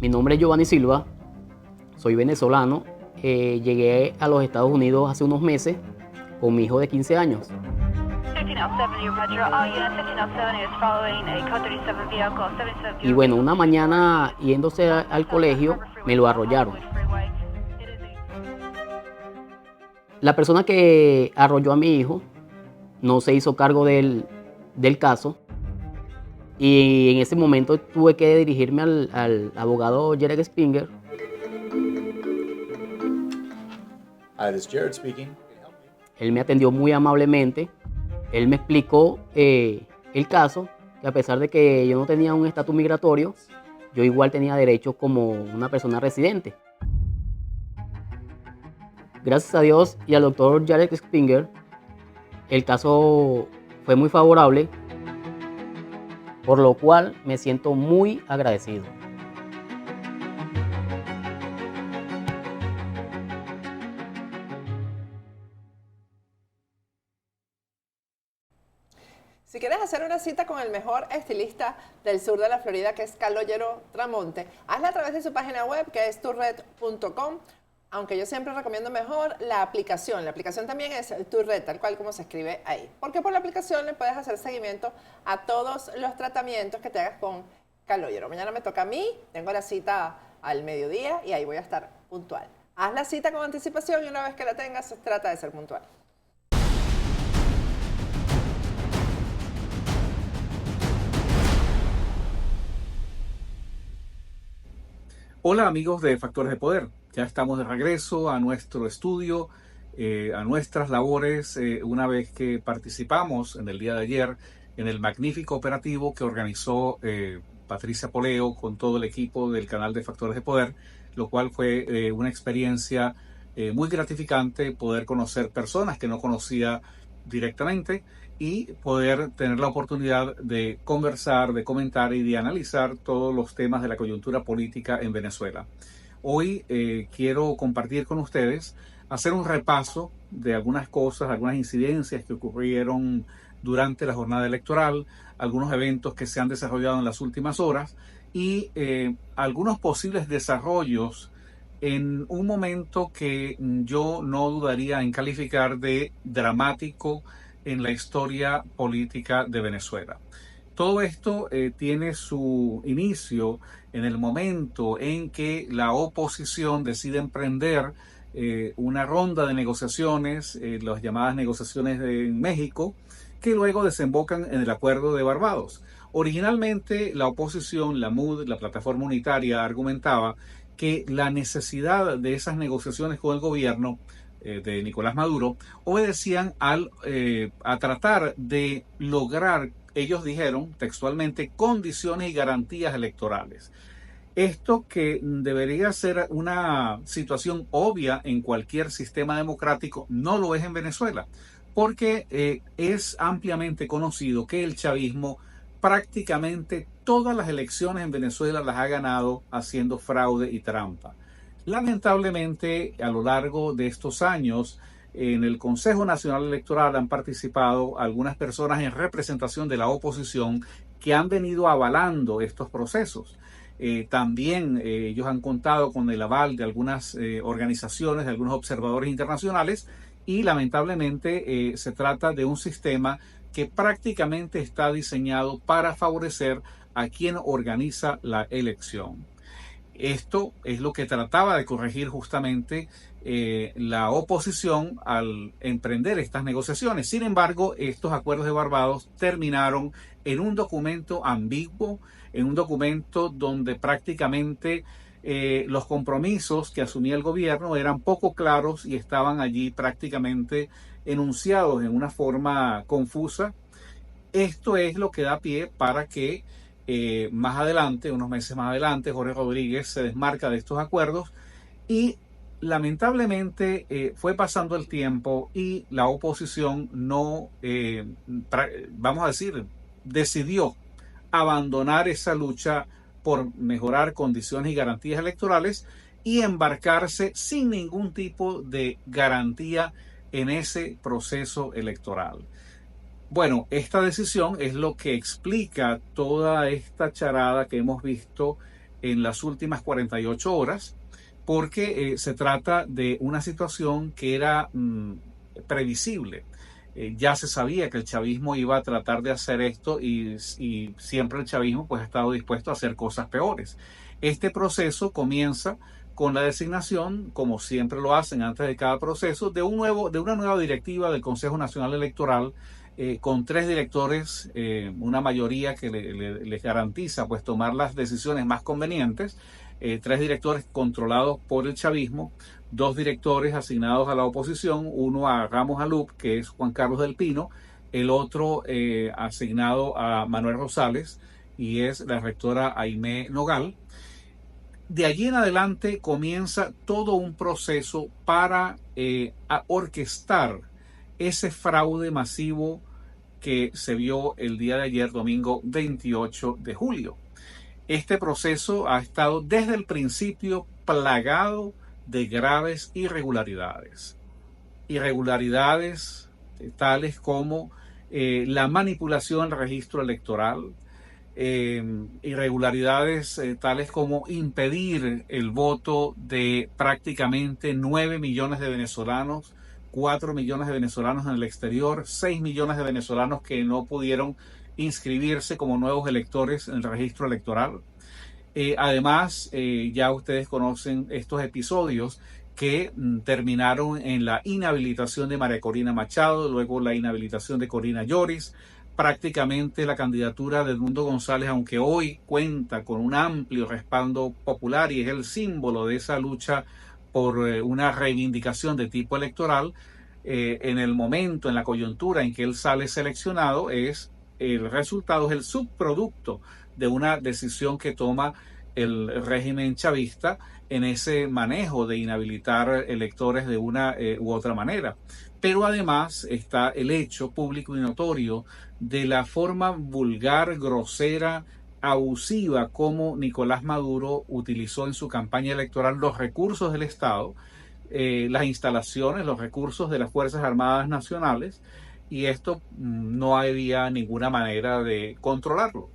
Mi nombre es Giovanni Silva, soy venezolano. Llegué a los Estados Unidos hace unos meses con mi hijo de 15 años. Y bueno, una mañana yéndose al colegio me lo arrollaron. La persona que arrolló a mi hijo no se hizo cargo del caso. Y en ese momento tuve que dirigirme al abogado Jared Springer. Hi, this is Jared speaking. Él me atendió muy amablemente. Él me explicó el caso, que a pesar de que yo no tenía un estatus migratorio, yo igual tenía derechos como una persona residente. Gracias a Dios y al doctor Jared Springer, el caso fue muy favorable, por lo cual me siento muy agradecido. Si quieres hacer una cita con el mejor estilista del sur de la Florida, que es Calogero Tramonte, hazla a través de su página web, que es tourette.com. Aunque yo siempre recomiendo mejor la aplicación. La aplicación también es Tourette, tal cual como se escribe ahí. Porque por la aplicación le puedes hacer seguimiento a todos los tratamientos que te hagas con Calogero. Mañana me toca a mí, tengo la cita al mediodía y ahí voy a estar puntual. Haz la cita con anticipación y una vez que la tengas, trata de ser puntual. Hola amigos de Factores de Poder, ya estamos de regreso a nuestro estudio, a nuestras labores, una vez que participamos en el día de ayer en el magnífico operativo que organizó Patricia Poleo con todo el equipo del canal de Factores de Poder, lo cual fue una experiencia muy gratificante poder conocer personas que no conocía directamente y poder tener la oportunidad de conversar, de comentar y de analizar todos los temas de la coyuntura política en Venezuela. Hoy quiero compartir con ustedes, hacer un repaso de algunas cosas, algunas incidencias que ocurrieron durante la jornada electoral, algunos eventos que se han desarrollado en las últimas horas y algunos posibles desarrollos en un momento que yo no dudaría en calificar de dramático en la historia política de Venezuela. Todo esto tiene su inicio en el momento en que la oposición decide emprender una ronda de negociaciones, las llamadas negociaciones en México, que luego desembocan en el Acuerdo de Barbados. Originalmente la oposición, la MUD, la Plataforma Unitaria, argumentaba que la necesidad de esas negociaciones con el gobierno de Nicolás Maduro obedecían a tratar de lograr, ellos dijeron textualmente, condiciones y garantías electorales. Esto que debería ser una situación obvia en cualquier sistema democrático, no lo es en Venezuela, porque es ampliamente conocido que el chavismo prácticamente todas las elecciones en Venezuela las ha ganado haciendo fraude y trampa. Lamentablemente, a lo largo de estos años, en el Consejo Nacional Electoral han participado algunas personas en representación de la oposición que han venido avalando estos procesos. También ellos han contado con el aval de algunas organizaciones, de algunos observadores internacionales y lamentablemente se trata de un sistema que prácticamente está diseñado para favorecer a quien organiza la elección. Esto es lo que trataba de corregir justamente la oposición al emprender estas negociaciones. Sin embargo, estos acuerdos de Barbados terminaron en un documento ambiguo, en un documento donde prácticamente los compromisos que asumía el gobierno eran poco claros y estaban allí prácticamente enunciados en una forma confusa. Esto es lo que da pie para que más adelante, unos meses más adelante, Jorge Rodríguez se desmarca de estos acuerdos y lamentablemente fue pasando el tiempo y la oposición no, vamos a decir, decidió abandonar esa lucha por mejorar condiciones y garantías electorales y embarcarse sin ningún tipo de garantía en ese proceso electoral. Bueno, esta decisión es lo que explica toda esta charada que hemos visto en las últimas 48 horas, porque se trata de una situación que era previsible. Ya se sabía que el chavismo iba a tratar de hacer esto y siempre el chavismo pues ha estado dispuesto a hacer cosas peores. Este proceso comienza con la designación, como siempre lo hacen antes de cada proceso, de una nueva directiva del Consejo Nacional Electoral, con 3 directores, una mayoría que les garantiza pues tomar las decisiones más convenientes, 3 directores controlados por el chavismo, 2 directores asignados a la oposición, uno a Ramos Alup, que es Juan Carlos del Pino, el otro asignado a Manuel Rosales, y es la rectora Aimé Nogal. De allí en adelante comienza todo un proceso para orquestar ese fraude masivo que se vio el día de ayer, domingo 28 de julio. Este proceso ha estado desde el principio plagado de graves irregularidades. Irregularidades tales como la manipulación del registro electoral, irregularidades tales como impedir el voto de prácticamente 9 millones de venezolanos, 4 millones de venezolanos en el exterior, 6 millones de venezolanos que no pudieron inscribirse como nuevos electores en el registro electoral. Además, ya ustedes conocen estos episodios que terminaron en la inhabilitación de María Corina Machado, luego la inhabilitación de Corina Lloris. Prácticamente la candidatura de Edmundo González, aunque hoy cuenta con un amplio respaldo popular y es el símbolo de esa lucha por una reivindicación de tipo electoral, en el momento, en la coyuntura en que él sale seleccionado, el resultado es el subproducto de una decisión que toma el régimen chavista en ese manejo de inhabilitar electores de una u otra manera. Pero además está el hecho público y notorio de la forma vulgar, grosera, abusiva como Nicolás Maduro utilizó en su campaña electoral los recursos del Estado, las instalaciones, los recursos de las Fuerzas Armadas Nacionales, y esto no había ninguna manera de controlarlo.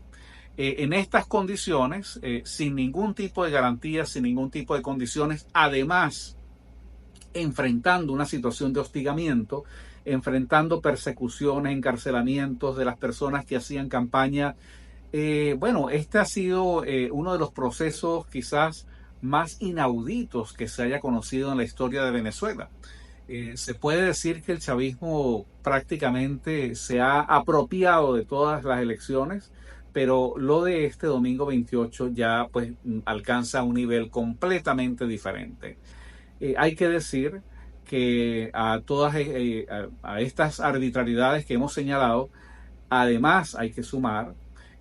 En estas condiciones, sin ningún tipo de garantía, sin ningún tipo de condiciones, además enfrentando una situación de hostigamiento, enfrentando persecuciones, encarcelamientos de las personas que hacían campaña. Este ha sido uno de los procesos quizás más inauditos que se haya conocido en la historia de Venezuela. Se puede decir que el chavismo prácticamente se ha apropiado de todas las elecciones, pero lo de este domingo 28 ya pues alcanza un nivel completamente diferente. Hay que decir que a todas a estas arbitrariedades que hemos señalado, además hay que sumar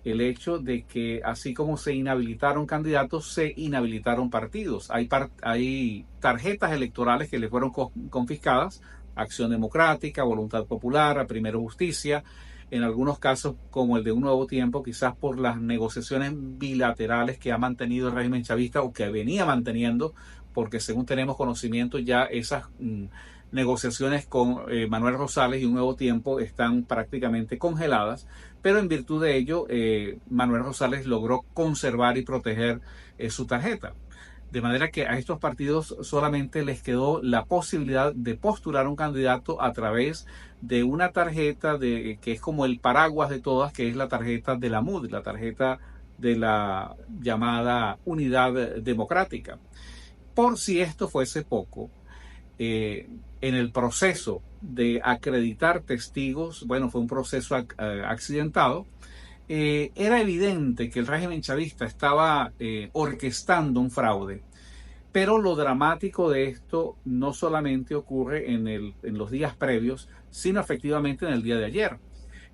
el hecho de que así como se inhabilitaron candidatos, se inhabilitaron partidos. Hay tarjetas electorales que le fueron confiscadas, Acción Democrática, Voluntad Popular, a Primero Justicia, en algunos casos como el de Un Nuevo Tiempo, quizás por las negociaciones bilaterales que ha mantenido el régimen chavista o que venía manteniendo, porque según tenemos conocimiento ya esas negociaciones con Manuel Rosales y Un Nuevo Tiempo están prácticamente congeladas, pero en virtud de ello Manuel Rosales logró conservar y proteger su tarjeta. De manera que a estos partidos solamente les quedó la posibilidad de postular un candidato a través de una tarjeta que es como el paraguas de todas, que es la tarjeta de la MUD, la tarjeta de la llamada Unidad Democrática. Por si esto fuese poco, en el proceso de acreditar testigos, fue un proceso accidentado, era evidente que el régimen chavista estaba orquestando un fraude. Pero lo dramático de esto no solamente ocurre en los días previos, sino efectivamente en el día de ayer.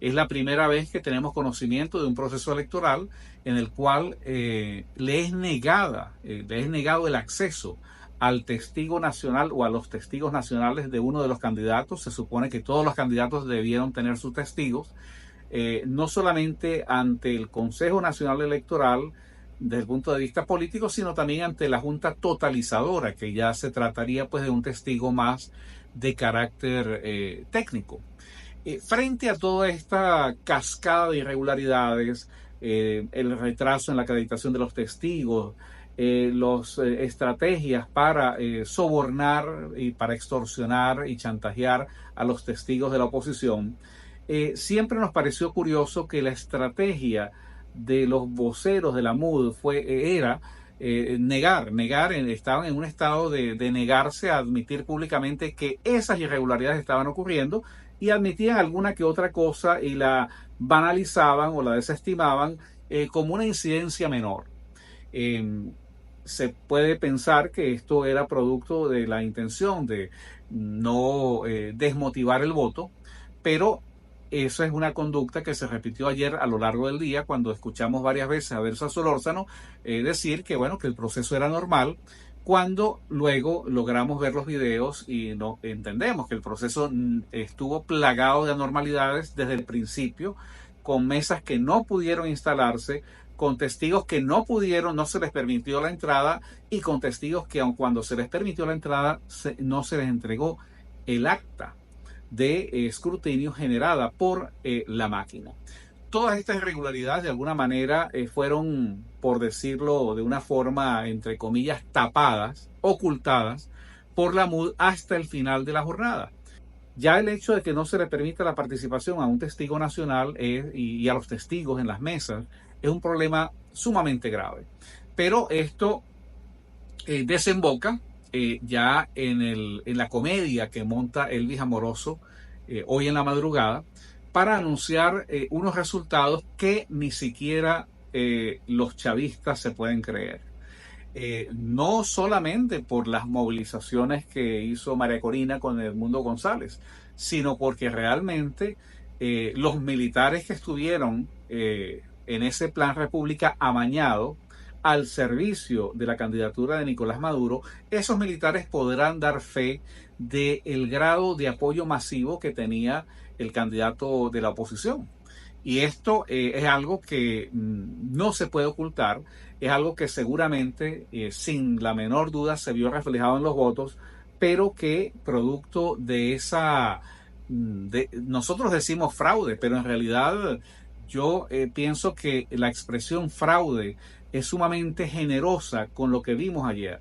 Es la primera vez que tenemos conocimiento de un proceso electoral en el cual le es negado el acceso al testigo nacional o a los testigos nacionales de uno de los candidatos. Se supone que todos los candidatos debieron tener sus testigos, no solamente ante el Consejo Nacional Electoral desde el punto de vista político, sino también ante la Junta Totalizadora, que ya se trataría pues de un testigo más de carácter técnico. Frente a toda esta cascada de irregularidades, el retraso en la acreditación de los testigos, las estrategias para sobornar y para extorsionar y chantajear a los testigos de la oposición. Siempre nos pareció curioso que la estrategia de los voceros de la MUD era estaban en un estado de negarse a admitir públicamente que esas irregularidades estaban ocurriendo, y admitían alguna que otra cosa y la banalizaban o la desestimaban como una incidencia menor. Se puede pensar que esto era producto de la intención de no desmotivar el voto, pero eso es una conducta que se repitió ayer a lo largo del día, cuando escuchamos varias veces a Delsa Solórzano decir que, bueno, que el proceso era normal, cuando luego logramos ver los videos y no entendemos que el proceso estuvo plagado de anormalidades desde el principio, con mesas que no pudieron instalarse, con testigos que no se les permitió la entrada, y con testigos que aun cuando se les permitió la entrada, no se les entregó el acta de escrutinio generada por la máquina. Todas estas irregularidades de alguna manera fueron, por decirlo de una forma, entre comillas, tapadas, ocultadas por la MUD hasta el final de la jornada. Ya el hecho de que no se le permita la participación a un testigo nacional y a los testigos en las mesas es un problema sumamente grave. Pero esto desemboca ya en la comedia que monta Elvis Amoroso hoy en la madrugada, para anunciar unos resultados que ni siquiera los chavistas se pueden creer. No solamente por las movilizaciones que hizo María Corina con Edmundo González, sino porque realmente los militares que estuvieron en ese plan República amañado al servicio de la candidatura de Nicolás Maduro, esos militares podrán dar fe del grado de apoyo masivo que tenía el candidato de la oposición. Y esto es algo que no se puede ocultar, es algo que seguramente, sin la menor duda, se vio reflejado en los votos, pero que producto de nosotros decimos fraude, pero en realidad yo pienso que la expresión fraude es sumamente generosa con lo que vimos ayer.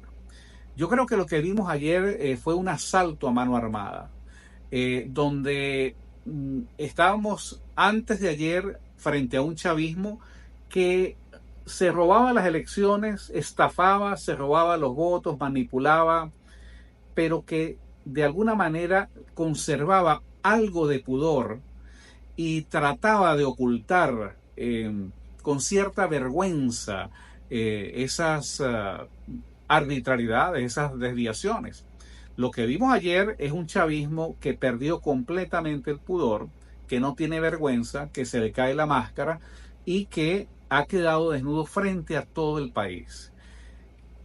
Yo creo que lo que vimos ayer fue un asalto a mano armada, donde estábamos antes de ayer frente a un chavismo que se robaba las elecciones, estafaba, se robaba los votos, manipulaba, pero que de alguna manera conservaba algo de pudor y trataba de ocultar con cierta vergüenza esas arbitrariedades, esas desviaciones. Lo que vimos ayer es un chavismo que perdió completamente el pudor, que no tiene vergüenza, que se le cae la máscara y que ha quedado desnudo frente a todo el país.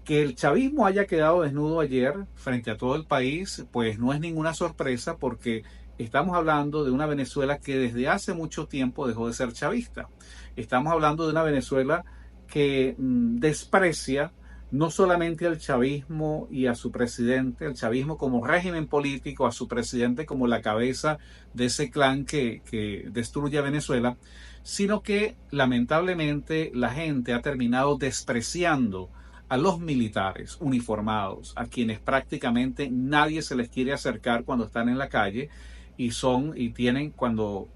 Que el chavismo haya quedado desnudo ayer frente a todo el país, pues no es ninguna sorpresa, porque estamos hablando de una Venezuela que desde hace mucho tiempo dejó de ser chavista. Estamos hablando de una Venezuela que desprecia no solamente al chavismo y a su presidente, el chavismo como régimen político, a su presidente como la cabeza de ese clan que destruye a Venezuela, sino que lamentablemente la gente ha terminado despreciando a los militares uniformados, a quienes prácticamente nadie se les quiere acercar cuando están en la calle, cuando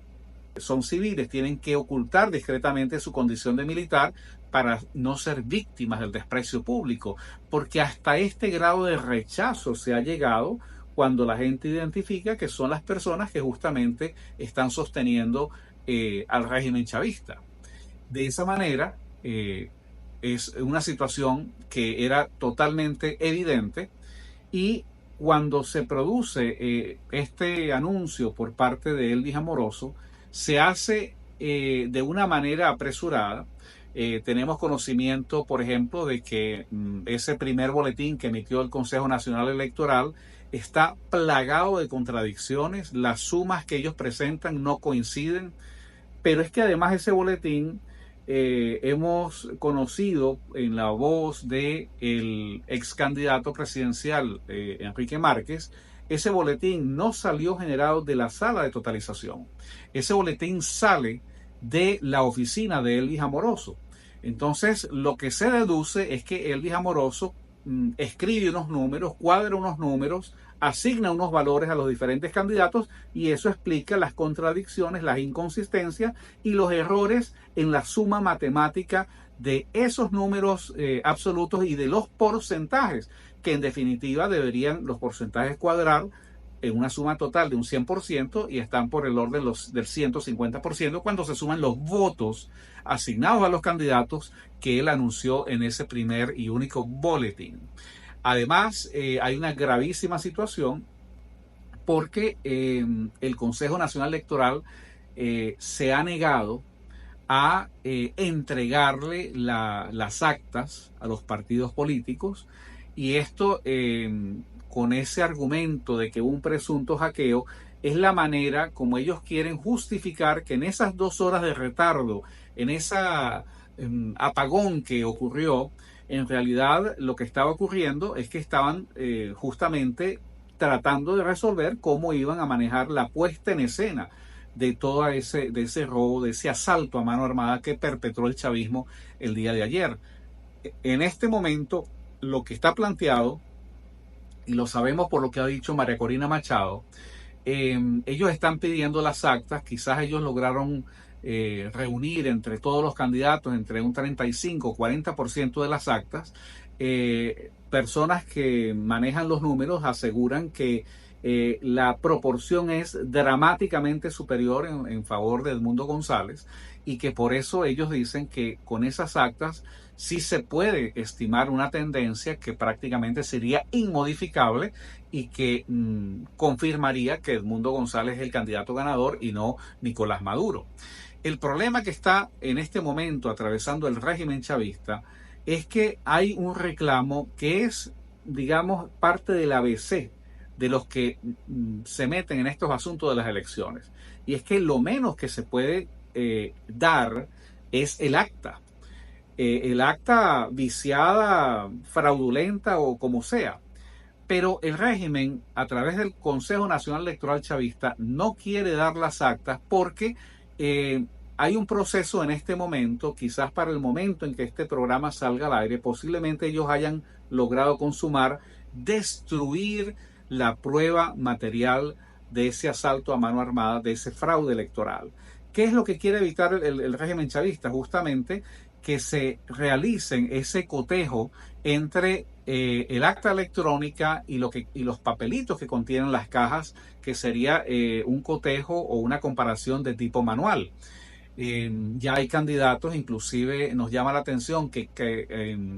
son civiles, tienen que ocultar discretamente su condición de militar para no ser víctimas del desprecio público, porque hasta este grado de rechazo se ha llegado cuando la gente identifica que son las personas que justamente están sosteniendo al régimen chavista. De esa manera, es una situación que era totalmente evidente, y cuando se produce este anuncio por parte de Elvis Amoroso, se hace de una manera apresurada. Tenemos conocimiento, por ejemplo, de que ese primer boletín que emitió el Consejo Nacional Electoral está plagado de contradicciones. Las sumas que ellos presentan no coinciden, pero es que además ese boletín hemos conocido en la voz del ex candidato presidencial Enrique Márquez. Ese boletín no salió generado de la sala de totalización. Ese boletín sale de la oficina de Elvis Amoroso. Entonces, lo que se deduce es que Elvis Amoroso escribe unos números, cuadra unos números, asigna unos valores a los diferentes candidatos y eso explica las contradicciones, las inconsistencias y los errores en la suma matemática de esos números absolutos y de los porcentajes, que en definitiva deberían los porcentajes cuadrar en una suma total de un 100% y están por el orden del 150% cuando se suman los votos asignados a los candidatos que él anunció en ese primer y único boletín. Además, hay una gravísima situación porque el Consejo Nacional Electoral se ha negado a entregarle las actas a los partidos políticos y esto con ese argumento de que un presunto hackeo es la manera como ellos quieren justificar que en esas 2 horas de retardo, en esa apagón que ocurrió, en realidad lo que estaba ocurriendo es que estaban justamente tratando de resolver cómo iban a manejar la puesta en escena de todo ese robo, de ese asalto a mano armada que perpetró el chavismo el día de ayer. En este momento, lo que está planteado, y lo sabemos por lo que ha dicho María Corina Machado, ellos están pidiendo las actas, quizás ellos lograron reunir entre todos los candidatos entre un 35 o 40% de las actas. Personas que manejan los números aseguran que la proporción es dramáticamente superior en favor de Edmundo González y que por eso ellos dicen que con esas actas sí se puede estimar una tendencia que prácticamente sería inmodificable y que confirmaría que Edmundo González es el candidato ganador y no Nicolás Maduro. El problema que está en este momento atravesando el régimen chavista es que hay un reclamo que es, digamos, parte del ABC de los que se meten en estos asuntos de las elecciones. Y es que lo menos que se puede dar es el acta. El acta viciada, fraudulenta o como sea. Pero el régimen, a través del Consejo Nacional Electoral Chavista, no quiere dar las actas porque hay un proceso en este momento, quizás para el momento en que este programa salga al aire, posiblemente ellos hayan logrado consumar, destruir la prueba material de ese asalto a mano armada, de ese fraude electoral. ¿Qué es lo que quiere evitar el régimen chavista? Justamente que se realicen ese cotejo entre el acta electrónica y los papelitos que contienen las cajas, que sería un cotejo o una comparación de tipo manual. Ya hay candidatos, inclusive nos llama la atención que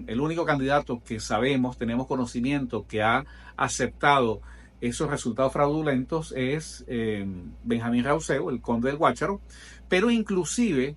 el único candidato que sabemos, tenemos conocimiento que ha aceptado esos resultados fraudulentos es Benjamín Rauseo, el conde del Guácharo, pero inclusive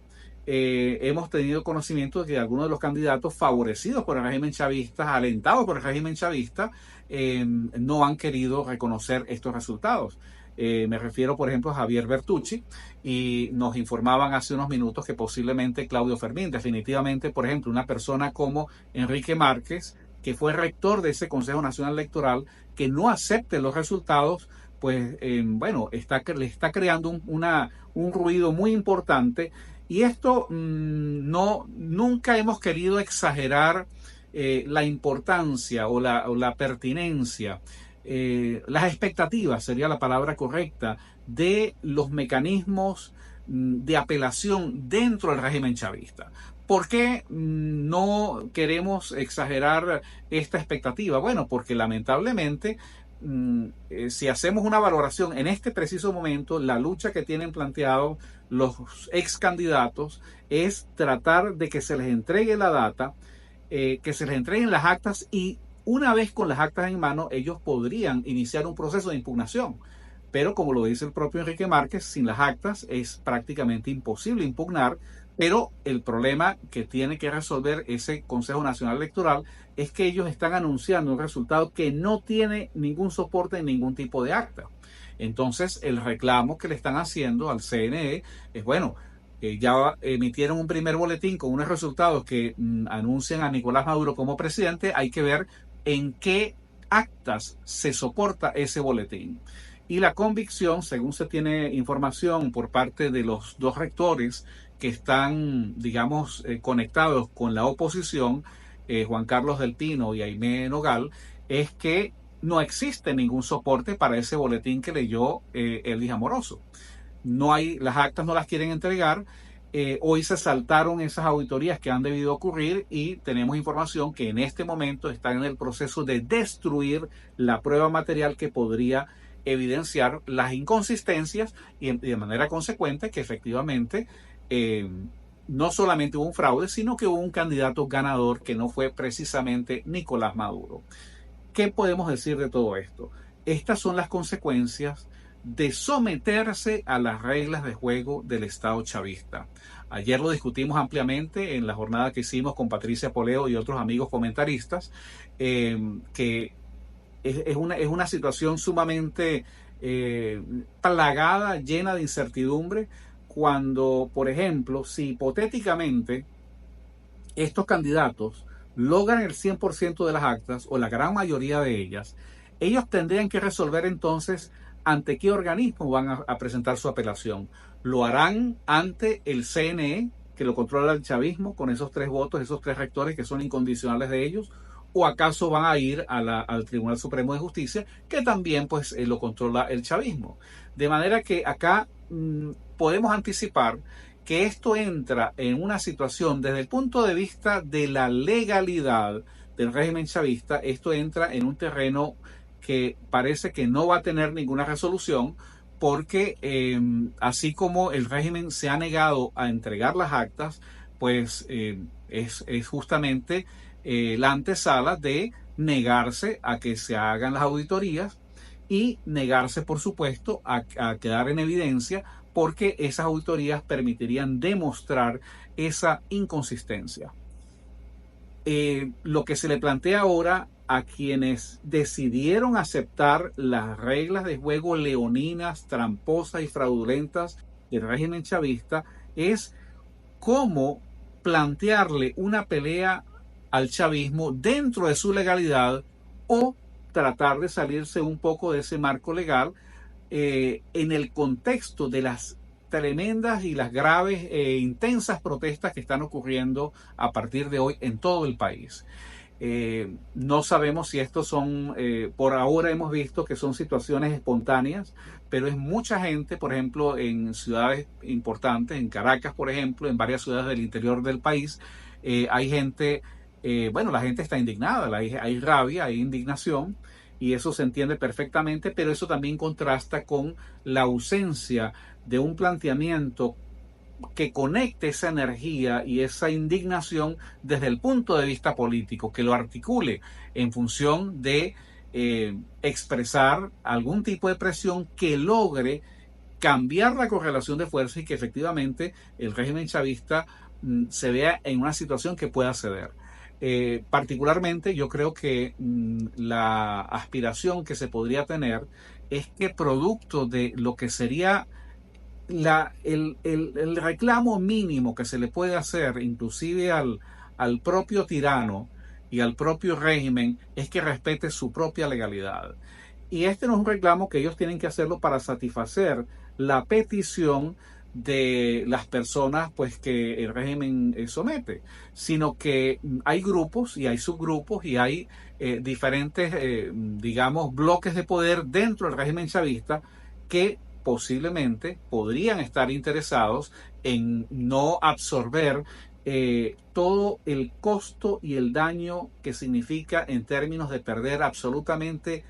hemos tenido conocimiento de que algunos de los candidatos favorecidos por el régimen chavista, alentados por el régimen chavista, no han querido reconocer estos resultados. Me refiero, por ejemplo, a Javier Bertucci, y nos informaban hace unos minutos que posiblemente Claudio Fermín, definitivamente, por ejemplo, una persona como Enrique Márquez, que fue rector de ese Consejo Nacional Electoral, que no acepte los resultados, pues bueno, le está creando un ruido muy importante. Y esto nunca hemos querido exagerar la importancia o la pertinencia, las expectativas sería la palabra correcta, de los mecanismos de apelación dentro del régimen chavista. ¿Por qué no queremos exagerar esta expectativa? Bueno, porque lamentablemente si hacemos una valoración en este preciso momento, la lucha que tienen planteado los ex candidatos es tratar de que se les entregue la data, que se les entreguen las actas, y una vez con las actas en mano ellos podrían iniciar un proceso de impugnación. Pero como lo dice el propio Enrique Márquez, sin las actas es prácticamente imposible impugnar. Pero el problema que tiene que resolver ese Consejo Nacional Electoral es que ellos están anunciando un resultado que no tiene ningún soporte en ningún tipo de acta. Entonces, el reclamo que le están haciendo al CNE es, bueno, ya emitieron un primer boletín con unos resultados que anuncian a Nicolás Maduro como presidente, hay que ver en qué actas se soporta ese boletín. Y la convicción, según se tiene información por parte de los dos rectores que están, digamos, conectados con la oposición, Juan Carlos del Pino y Aimé Nogal, es que no existe ningún soporte para ese boletín que leyó Eldis Amoroso. No hay, las actas no las quieren entregar. Hoy se saltaron esas auditorías que han debido ocurrir y tenemos información que en este momento están en el proceso de destruir la prueba material que podría evidenciar las inconsistencias y de manera consecuente que efectivamente no solamente hubo un fraude, sino que hubo un candidato ganador que no fue precisamente Nicolás Maduro. ¿Qué podemos decir de todo esto? Estas son las consecuencias de someterse a las reglas de juego del Estado chavista. Ayer lo discutimos ampliamente en la jornada que hicimos con Patricia Poleo y otros amigos comentaristas, que es una situación sumamente plagada, llena de incertidumbre, cuando, por ejemplo, si hipotéticamente estos candidatos logran el 100% de las actas o la gran mayoría de ellas, ellos tendrían que resolver entonces ante qué organismo van a presentar su apelación. Lo harán ante el CNE, que lo controla el chavismo, con esos 3 votos, esos 3 rectores que son incondicionales de ellos, o acaso van a ir al Tribunal Supremo de Justicia, que también pues lo controla el chavismo. De manera que acá podemos anticipar que esto entra en una situación desde el punto de vista de la legalidad del régimen chavista. Esto entra en un terreno que parece que no va a tener ninguna resolución, porque así como el régimen se ha negado a entregar las actas, pues es justamente la antesala de negarse a que se hagan las auditorías y negarse, por supuesto, a quedar en evidencia, porque esas auditorías permitirían demostrar esa inconsistencia. Lo que se le plantea ahora a quienes decidieron aceptar las reglas de juego leoninas, tramposas y fraudulentas del régimen chavista es cómo plantearle una pelea al chavismo dentro de su legalidad o tratar de salirse un poco de ese marco legal en el contexto de las tremendas y las graves e intensas protestas que están ocurriendo a partir de hoy en todo el país. No sabemos si estos son, por ahora hemos visto que son situaciones espontáneas, pero es mucha gente, por ejemplo, en ciudades importantes, en Caracas, por ejemplo, en varias ciudades del interior del país, hay gente, bueno, la gente está indignada, hay rabia, hay indignación, y eso se entiende perfectamente, pero eso también contrasta con la ausencia de un planteamiento que conecte esa energía y esa indignación desde el punto de vista político, que lo articule en función de expresar algún tipo de presión que logre cambiar la correlación de fuerzas y que efectivamente el régimen chavista se vea en una situación que pueda ceder. Particularmente yo creo que la aspiración que se podría tener es que producto de lo que sería el reclamo mínimo que se le puede hacer inclusive al propio tirano y al propio régimen es que respete su propia legalidad. Y este no es un reclamo que ellos tienen que hacerlo para satisfacer la petición de las personas pues que el régimen somete, sino que hay grupos y hay subgrupos y hay diferentes digamos bloques de poder dentro del régimen chavista que posiblemente podrían estar interesados en no absorber todo el costo y el daño que significa en términos de perder absolutamente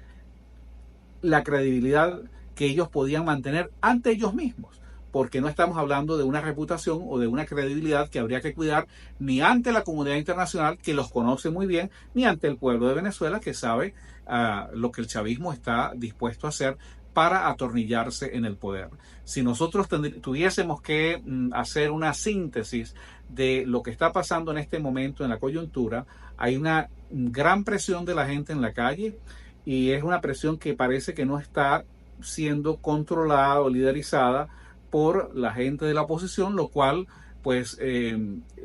la credibilidad que ellos podían mantener ante ellos mismos, porque no estamos hablando de una reputación o de una credibilidad que habría que cuidar ni ante la comunidad internacional, que los conoce muy bien, ni ante el pueblo de Venezuela, que sabe lo que el chavismo está dispuesto a hacer para atornillarse en el poder. Si nosotros tuviésemos que hacer una síntesis de lo que está pasando en este momento en la coyuntura, hay una gran presión de la gente en la calle y es una presión que parece que no está siendo controlada o liderizada por la gente de la oposición, lo cual pues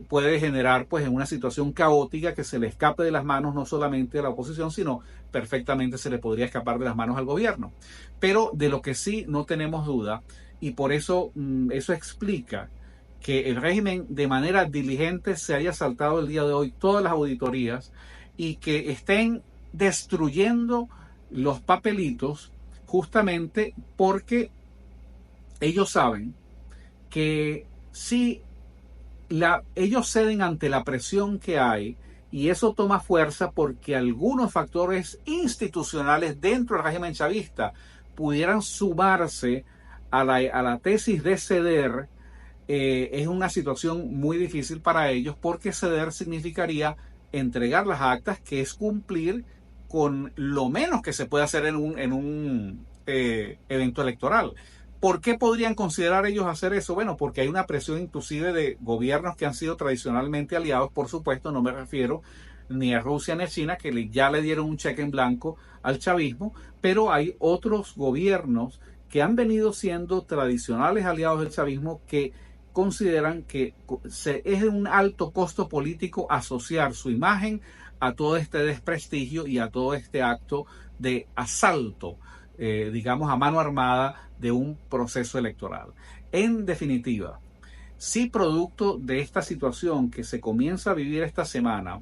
puede generar pues en una situación caótica que se le escape de las manos no solamente a la oposición, sino perfectamente se le podría escapar de las manos al gobierno. Pero de lo que sí no tenemos duda, y por eso eso explica que el régimen de manera diligente se haya saltado el día de hoy todas las auditorías y que estén destruyendo los papelitos justamente porque ellos saben que si ellos ceden ante la presión que hay, y eso toma fuerza porque algunos factores institucionales dentro del régimen chavista pudieran sumarse a la tesis de ceder, es una situación muy difícil para ellos, porque ceder significaría entregar las actas, que es cumplir con lo menos que se puede hacer en un evento electoral. ¿Por qué podrían considerar ellos hacer eso? Bueno, porque hay una presión inclusive de gobiernos que han sido tradicionalmente aliados, por supuesto, no me refiero ni a Rusia ni a China, que ya le dieron un cheque en blanco al chavismo, pero hay otros gobiernos que han venido siendo tradicionales aliados del chavismo, que consideran que es de un alto costo político asociar su imagen a todo este desprestigio y a todo este acto de asalto, digamos, a mano armada de un proceso electoral. En definitiva, si producto de esta situación que se comienza a vivir esta semana,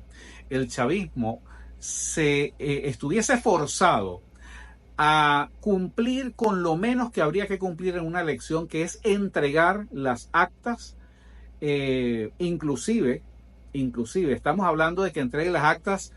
el chavismo se estuviese forzado a cumplir con lo menos que habría que cumplir en una elección, que es entregar las actas, inclusive estamos hablando de que entregue las actas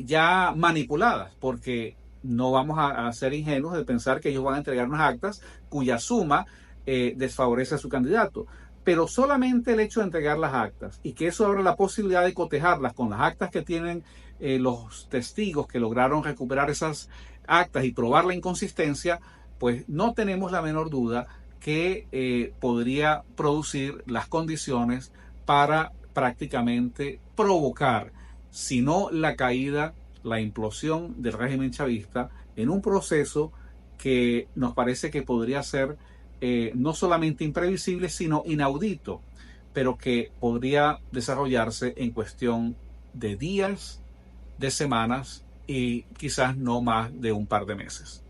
ya manipuladas, porque no vamos a ser ingenuos de pensar que ellos van a entregar unas actas cuya suma desfavorece a su candidato. Pero solamente el hecho de entregar las actas, y que eso abra la posibilidad de cotejarlas con las actas que tienen los testigos que lograron recuperar esas actas y probar la inconsistencia, pues no tenemos la menor duda que podría producir las condiciones para prácticamente provocar, si no la caída, la implosión del régimen chavista, en un proceso que nos parece que podría ser no solamente imprevisible, sino inaudito, pero que podría desarrollarse en cuestión de días, de semanas y quizás no más de un par de meses.